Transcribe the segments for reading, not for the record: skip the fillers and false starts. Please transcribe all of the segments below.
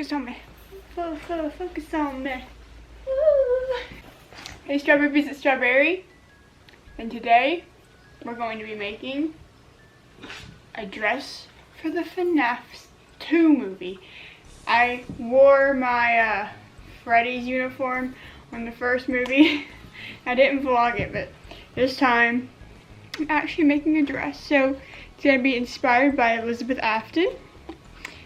Focus on me. Focus on me. Woo. Hey Strawberry, visit StrawbArie. And today, we're going to be making a dress for the FNAF2 movie. I wore my Freddy's uniform on the first movie. I didn't vlog it, but this time, I'm actually making a dress. So, it's going to be inspired by Elizabeth&Charlie.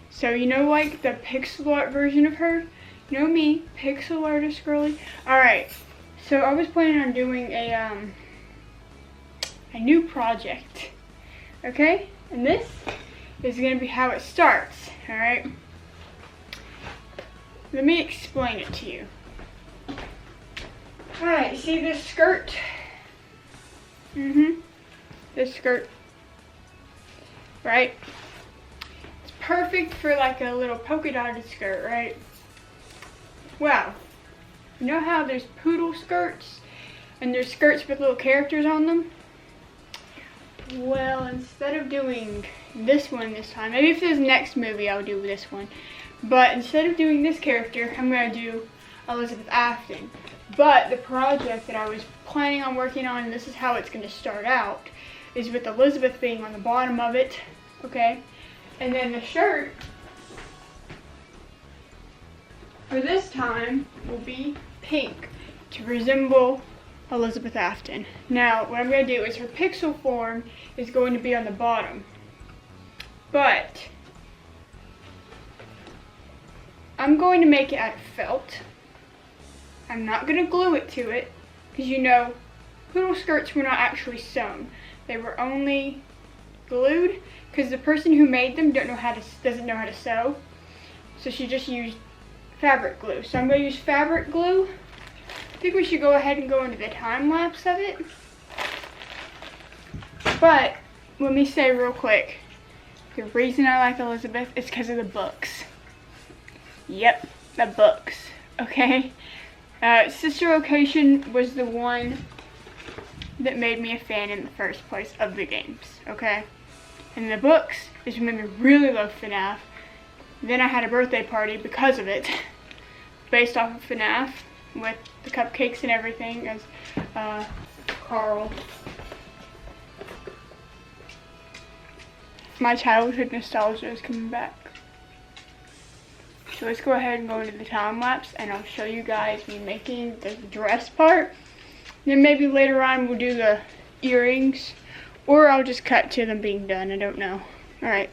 So, you know, like the pixel art version of her? You know me, pixel artist girly. Alright, so I was planning on doing a new project. Okay? And this is going to be how it starts. Alright? Let me explain it to you. Alright, see this skirt? This skirt. Right? It's perfect for like a little polka dotted skirt, right? Well, you know how there's poodle skirts and there's skirts with little characters on them? Well, instead of doing this one this time, maybe if there's next movie I'll do this one, but instead of doing this character, I'm going to do Elizabeth&Charlie. But the project that I was planning on working on, and this is how it's going to start out, is with Elizabeth being on the bottom of it, okay? And then the shirt for this time will be pink to resemble Elizabeth&Charlie. Now, what I'm going to do is her pixel form is going to be on the bottom. But I'm going to make it out of felt. I'm not going to glue it to it because, you know, poodle skirts were not actually sewn. They were only glued because the person who made them doesn't know how to sew. So she just used fabric glue. So I'm going to use fabric glue. I think we should go ahead and go into the time lapse of it. But let me say real quick, the reason I like Elizabeth is because of the books. Yep, the books. Okay. Sister Location was the one that made me a fan in the first place of the games, okay? And the books is what made me really love FNAF. Then I had a birthday party because of it, based off of FNAF, with the cupcakes and everything, as Carl. My childhood nostalgia is coming back. So let's go ahead and go into the time lapse and I'll show you guys me making the dress part. Then maybe later on we'll do the earrings, or I'll just cut to them being done, I don't know. Alright.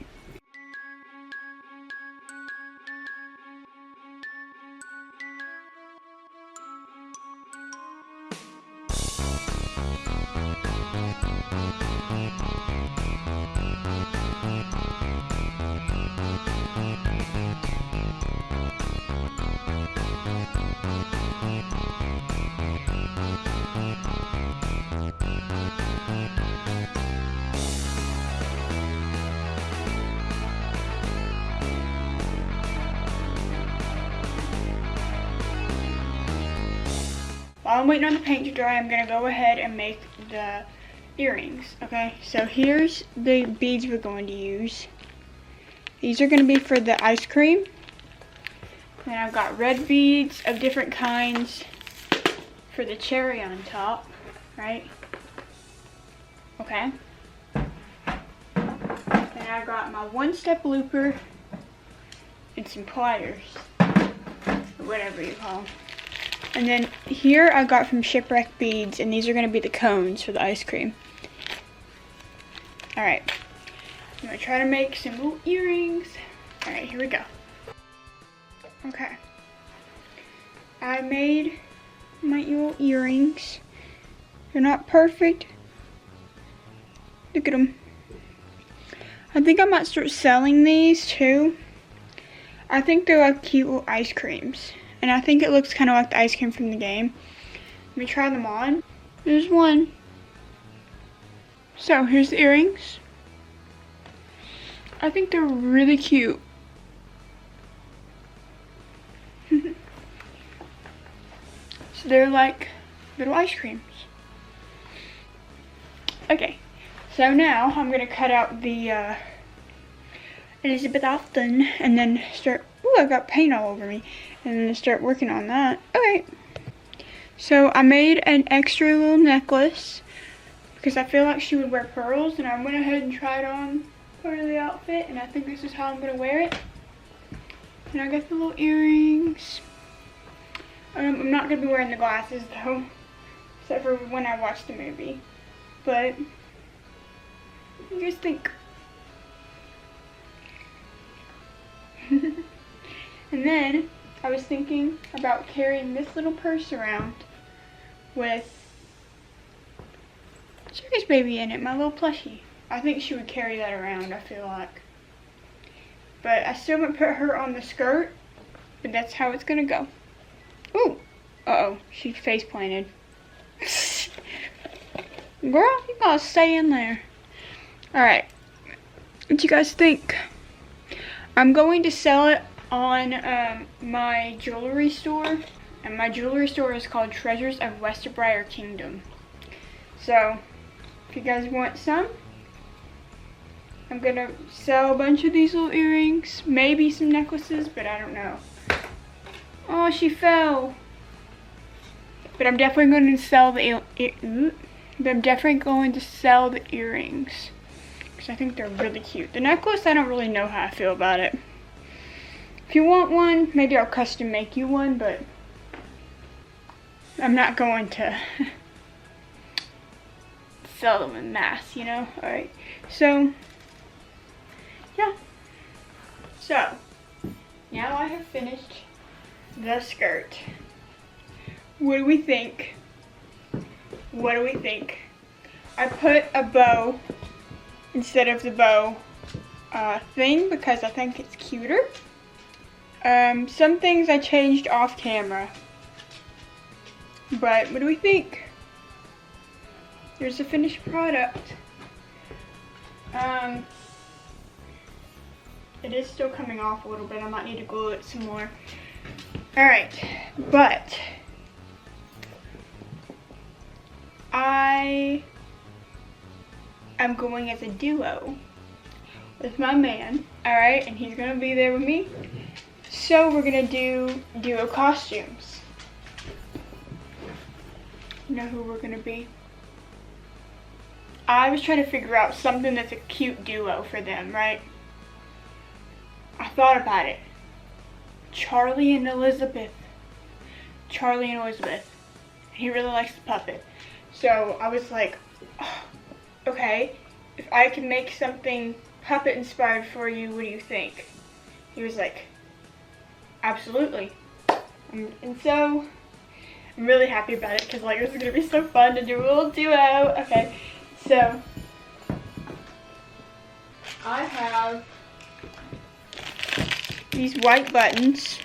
While I'm waiting on the paint to dry, I'm going to go ahead and make the earrings, okay? So here's the beads we're going to use. These are going to be for the ice cream. Then I've got red beads of different kinds for the cherry on top, right? Okay. Then I've got my one-step looper and some pliers, or whatever you call them. And then here I got from Shipwreck Beads, and these are going to be the cones for the ice cream. Alright, I'm going to try to make some little earrings. Alright, here we go. Okay. I made my little earrings. They're not perfect. Look at them. I think I might start selling these too. I think they're like cute little ice creams. And I think it looks kind of like the ice cream from the game. Let me try them on. There's one. So here's the earrings. I think they're really cute. So they're like little ice creams. Okay, so now I'm going to cut out the Elizabeth&, and then start, ooh, I got paint all over me, and then start working on that. Okay. So I made an extra little necklace because I feel like she would wear pearls, and I went ahead and tried on part of the outfit, and I think this is how I'm gonna wear it. And I got the little earrings. I'm not gonna be wearing the glasses though, except for when I watch the movie. But what do you guys think? And then I was thinking about carrying this little purse around with Circus Baby in it, my little plushie. I think she would carry that around, I feel like. But I still haven't put her on the skirt, but that's how it's gonna go. Ooh, uh-oh, she face planted. Girl, you gotta stay in there. Alright, what do you guys think? I'm going to sell it on my jewelry store, and my jewelry store is called Treasures of StrawbArie Kingdom. So, if you guys want some, I'm gonna sell a bunch of these little earrings, maybe some necklaces, but I don't know. Oh, she fell. But I'm definitely going to sell the earrings because I think they're really cute. The necklace, I don't really know how I feel about it. If you want one, maybe I'll custom make you one, but I'm not going to sell them in mass, you know? Alright, so, yeah. So, now I have finished the skirt. What do we think? What do we think? I put a bow instead of the bow thing because I think it's cuter. Some things I changed off camera. But what do we think? Here's the finished product. It is still coming off a little bit. I might need to glue it some more. Alright, but I am going as a duo with my man, alright, and he's gonna be there with me. So we're gonna do duo costumes. You know who we're gonna be? I was trying to figure out something that's a cute duo for them, right? I thought about it. Charlie and Elizabeth. Charlie and Elizabeth. He really likes the puppet. So I was like, oh, okay, if I can make something puppet inspired for you, what do you think? He was like, absolutely. And so I'm really happy about it because like this is gonna be so fun to do a little duo. Okay, so I have these white buttons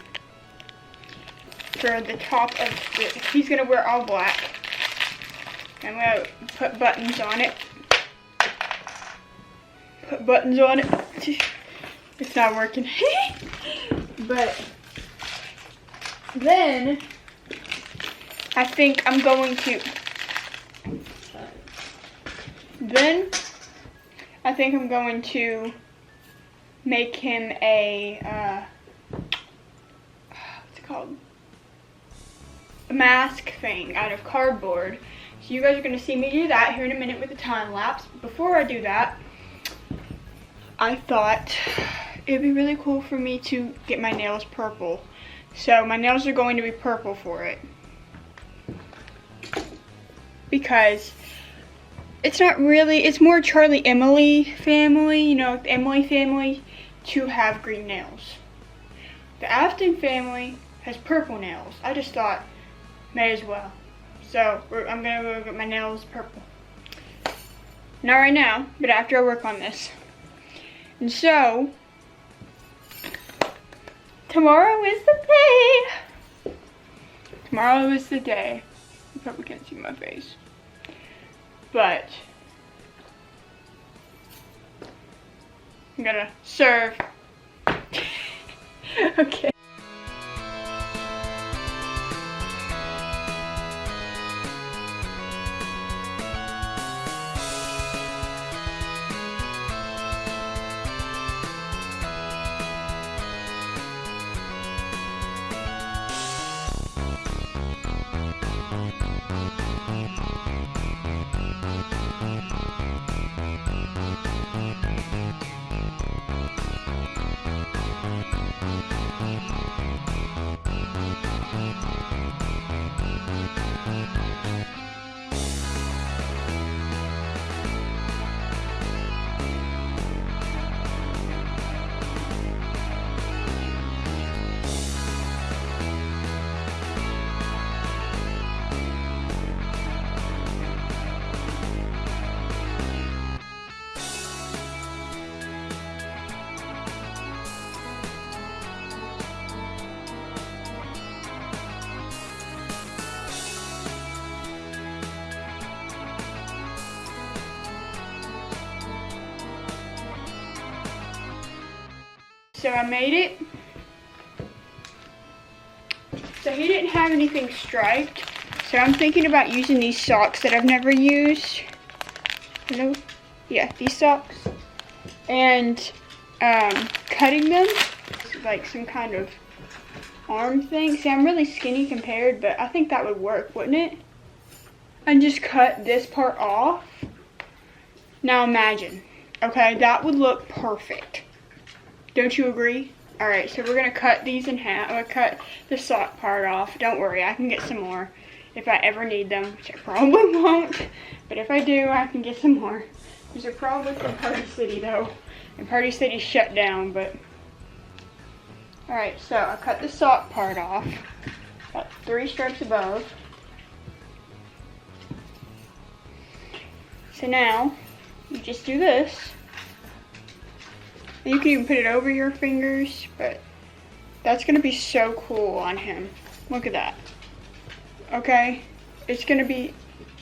for the top of the, he's gonna wear all black. I'm gonna put buttons on it. Put buttons on it. It's not working. But then I think I'm going to make him a what's it called? A mask thing out of cardboard. So you guys are gonna see me do that here in a minute with a time lapse. Before I do that, I thought it'd be really cool for me to get my nails purple. So my nails are going to be purple for it. Because it's not really, it's more Charlie Emily family, you know, the Emily family to have green nails. The Afton family has purple nails. I just thought, may as well. So I'm gonna go get my nails purple. Not right now, but after I work on this. And so, tomorrow is the day. Tomorrow is the day. You probably can't see my face. But I'm gonna serve. Okay. So I made it. So he didn't have anything striped. So I'm thinking about using these socks that I've never used. Hello? Yeah, these socks. And cutting them. Like some kind of arm thing. See, I'm really skinny compared, but I think that would work, wouldn't it? And just cut this part off. Now imagine. Okay, that would look perfect. Don't you agree? Alright, so we're going to cut these in half. I'm going to cut the sock part off. Don't worry, I can get some more if I ever need them, which I probably won't. But if I do, I can get some more. These are probably from Party City, though. And Party City's shut down, but... Alright, so I cut the sock part off. About 3 stripes above. So now, you just do this. You can even put it over your fingers, but that's gonna be so cool on him. Look at that. Okay, it's gonna be,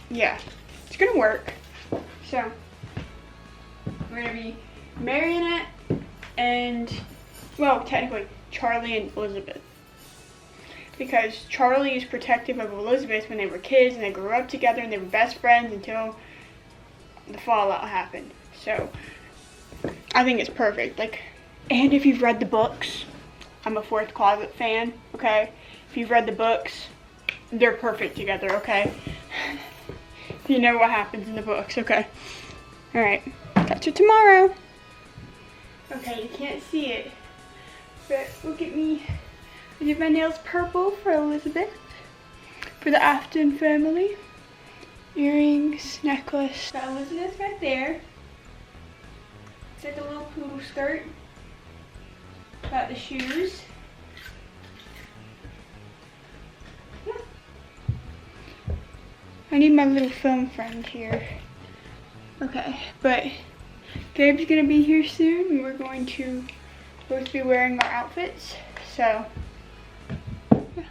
yeah, it's gonna work. So, we're gonna be Marionette and, well, technically, Charlie and Elizabeth. Because Charlie is protective of Elizabeth when they were kids and they grew up together and they were best friends until the fallout happened. So, I think it's perfect. Like, and if you've read the books, I'm a Fourth Closet fan, okay? If you've read the books, they're perfect together, okay? You know what happens in the books, okay? Alright, that's for tomorrow. Okay, you can't see it, but look at me. I did my nails purple for Elizabeth, for the Afton family. Earrings, necklace. Got Elizabeth right there. It's like a little poodle skirt. Got the shoes. Yeah. I need my little film friend here. Okay, but Gabe's gonna be here soon and we're going to both be wearing our outfits. So, yeah.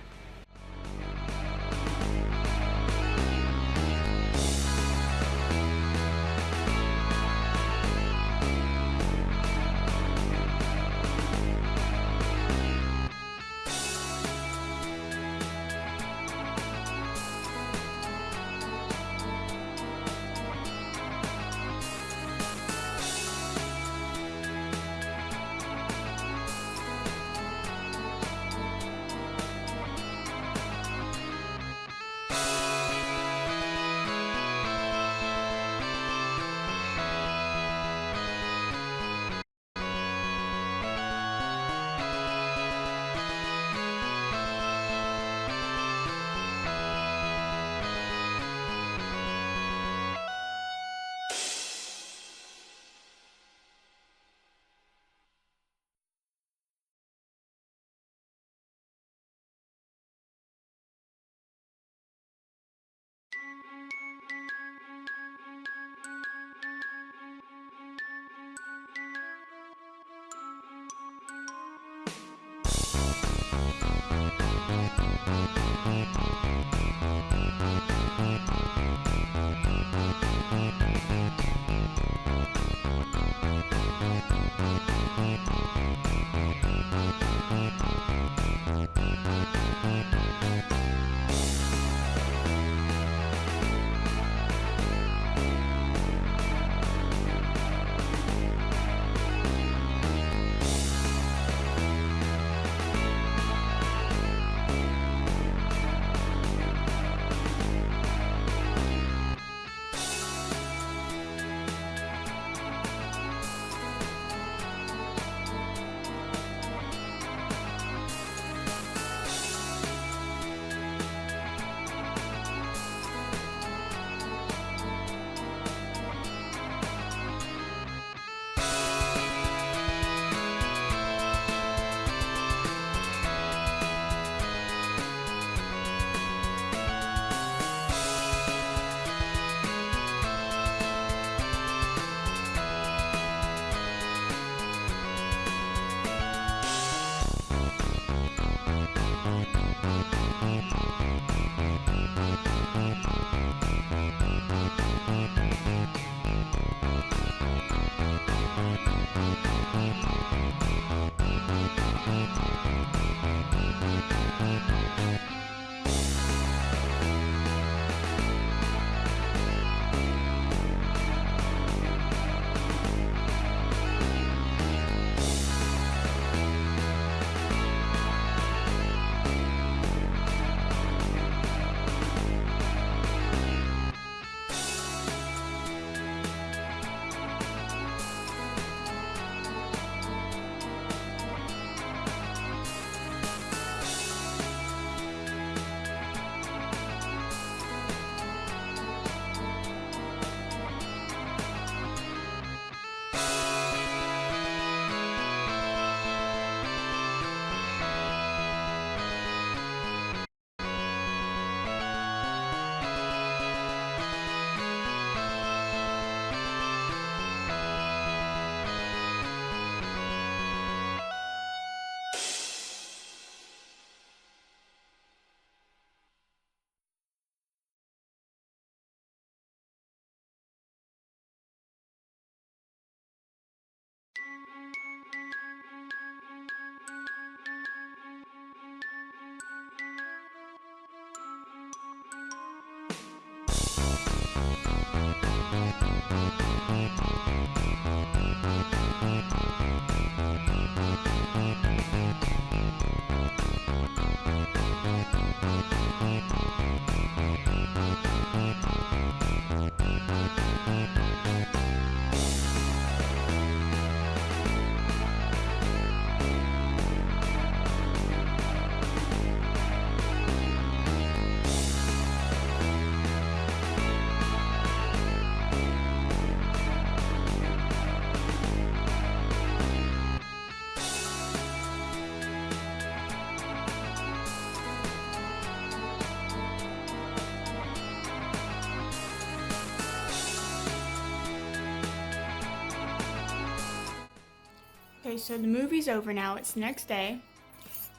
Okay, so the movie's over now. It's the next day.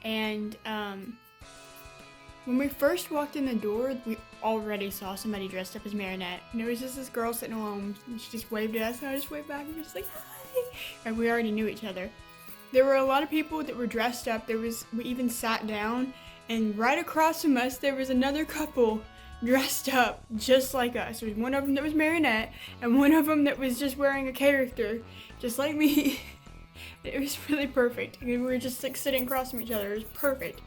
And when we first walked in the door, we already saw somebody dressed up as Marinette. And there was just this girl sitting alone, and she just waved at us, and I just waved back, and we were just like, hi! And we already knew each other. There were a lot of people that were dressed up. We even sat down, and right across from us, there was another couple dressed up just like us. There was one of them that was Marinette, and one of them that was just wearing a character, just like me. It was really perfect. We were just like sitting across from each other. It was perfect.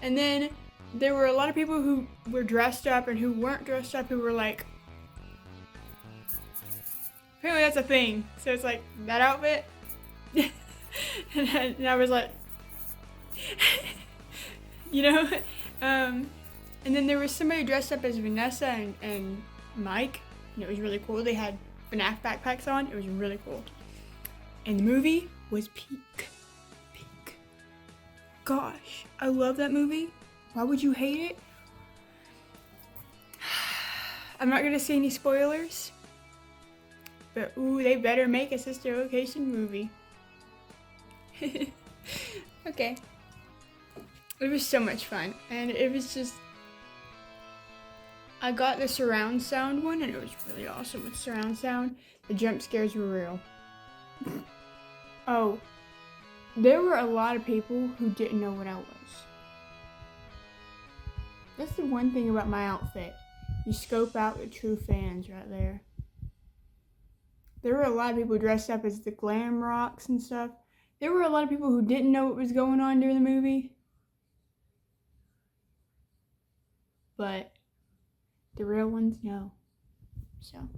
And then there were a lot of people who were dressed up and who weren't dressed up, who were like, apparently that's a thing. So it's like, that outfit? and I was like, you know? And then there was somebody dressed up as Vanessa and Mike, and it was really cool. They had FNAF backpacks on. It was really cool. And the movie was peak. Gosh, I love that movie. Why would you hate it? I'm not gonna say any spoilers, but ooh, they better make a sister location movie. Okay. It was so much fun, and it was just, I got the surround sound one, and it was really awesome with surround sound. The jump scares were real. Oh, there were a lot of people who didn't know what I was. That's the one thing about my outfit. You scope out the true fans right there. There were a lot of people dressed up as the glam rocks and stuff. There were a lot of people who didn't know what was going on during the movie. But the real ones know. So.